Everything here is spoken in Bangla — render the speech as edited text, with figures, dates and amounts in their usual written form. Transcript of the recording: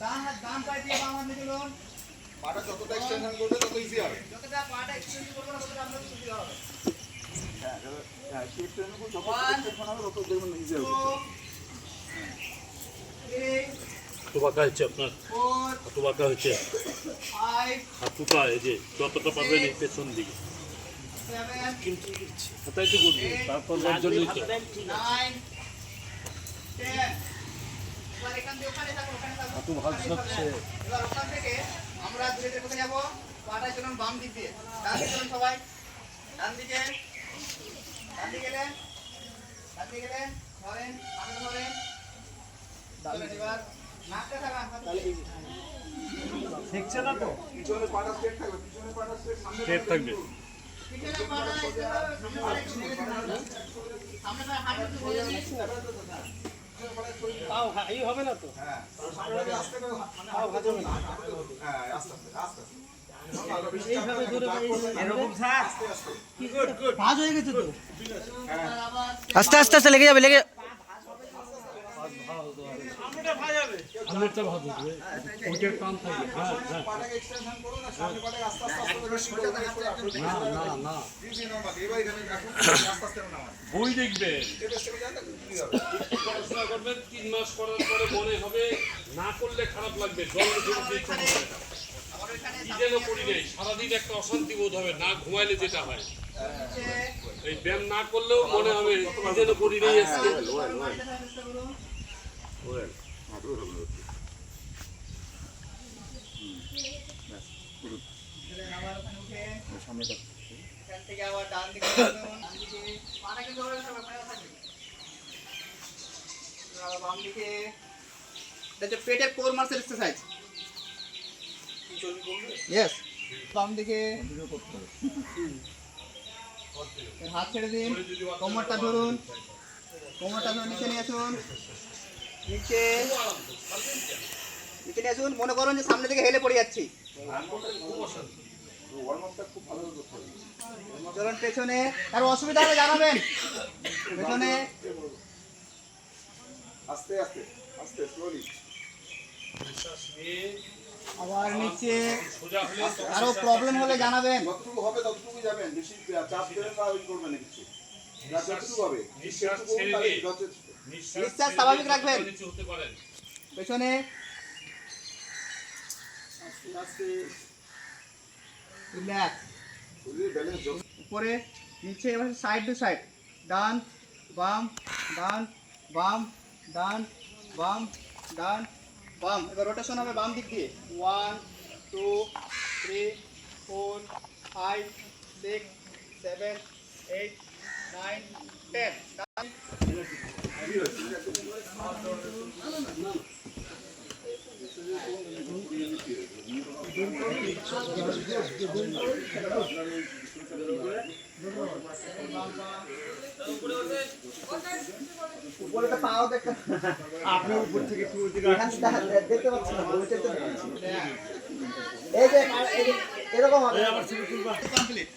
ডান পায়ে দিয়ে বাম হাত নিচে তুলুন। পাটা যতটা এক্সটেনশন করবে তত ইজি হবে। যতটা পাটা এক্সটেনশন করবে না ততটা আপনার সুবিধা হবে। হ্যাঁ হ্যাঁ কি এক্সটেনশন করবে যত এক্সটেনশন হবে তত দেখবেন ইজি হবে। হাঁটু বাঁকা হচ্ছে আপনার, হাঁটু বাঁকা হচ্ছে, হাঁটুটা এই যে যতটা পারবেন এই পেছন দিকে কিন্তু হাতাই তো করবে, তারপর জন্যই তো হাঁটু ভাঁজ হচ্ছে। এবার ওখান থেকে আমরা ধীরে ধীরে কোথায় যাবো? পাটা চলুন বাম দিক দিয়ে, ডান দিকে চলুন সবাই, ডান দিকে গেলে ধরেন, সামনে ধরেন, চলেন এবার নাকটা থাকা দেখছে না তো, পিছনে পাটা স্ট্রেট থাকবে, পিছনে পাটা স্ট্রেট, সামনে স্ট্রেট থাকবে। পিছনে পাটা সামনে পাটা একটু নেড়ে দিন, সামনে পায়ে হাত একটু ঘুরিয়ে দিন। তাও এই হবে না তো, হ্যাঁ সামনে আস্তে করে তাও ভাজবে না। হ্যাঁ আস্তে আস্তে এইভাবে ধরে এরকম থাক, কি গুড গুড ভাজ হয়ে গেছে তো। আস্তে আস্তে আস্তে লেগে যাবে সামনেটা ভাজ হবে, সামনেটা ভাজ হবে, ওইটার টান থাকবে। হ্যাঁ হ্যাঁ, পাটাকে এক্সটেনশন করুন আর সামনে পাটাকে আস্তে আস্তে করে সোজা করে না না না, দিদি নামা এবার এখানে রাখুন, আস্তে আস্তে নামা বই দেখবে, এটা স্টেপে যান না কি হবে। পড়াশোনা করবেন 3 মাস করার পরে মনে হবে না করলে খারাপ লাগবে, জল দিয়ে নিজেরও করি নেই, সারাদিন একটা অশান্তি বোধ হবে, না ঘুমাইলে যেটা হয়। এই ব্যায়াম না করলেও মনে হবে নিজেরও করি নেই আজকে। সামনেটা এখান থেকে আবার ডান দিকে চলুন, পাটা কিন্তু ধরে রাখবে, পায়ে থাকবে। আবার বাম দিকে, এটা হচ্ছে পেটের কোর মাসেল এক্সারসাইজ। ইয়েস, বাম দিকে হাত ছেড়ে দিন, কোমরটা ধরুন, নিচে নিয়ে আসুন, নিচে নিয়ে আসুন। মনে করুন যে সামনে থেকে হেলে পড়ে যাচ্ছি, ওয়ার্ম আপটা খুব ভালো করতে হবে। চলুন পেছনে, আর অসুবিধা হলে জানাবেন। পেছনে আস্তে আস্তে আস্তে স্লোলি আবার নিচে, সোজা হলে আরো প্রবলেম হলে জানাবেন। যতটুকু হবে ততটুকুই যাবেন, বেশি চাপ দেবেন না, ওই করবেন না কিছু। যতটুকু হবে নিঃশ্বাস যতটুকু ছেড়ে তাহলে দিয়ে, যথেষ্ট। নিঃশ্বাস স্বাভাবিক রাখবেন। নিচে হতে পারেন। পেছনে আস্তে রিল্যাক্স, শরীরের ব্যালেন্স যত উপরে নিচে, এবার সাইড টু সাইড, ডান বাম ডান বাম ডান বাম ডান বাম। এবার রোটেশন হবে বাম দিক দিয়ে, 1 2 3 4 5 6 7 8 9 10। উপরে তো পাও দেখতে, আপনি উপর থেকে একটু দেখতে পাচ্ছেন না, বলতে তো পাচ্ছি। এই যে এরকম হবে। কমপ্লিট।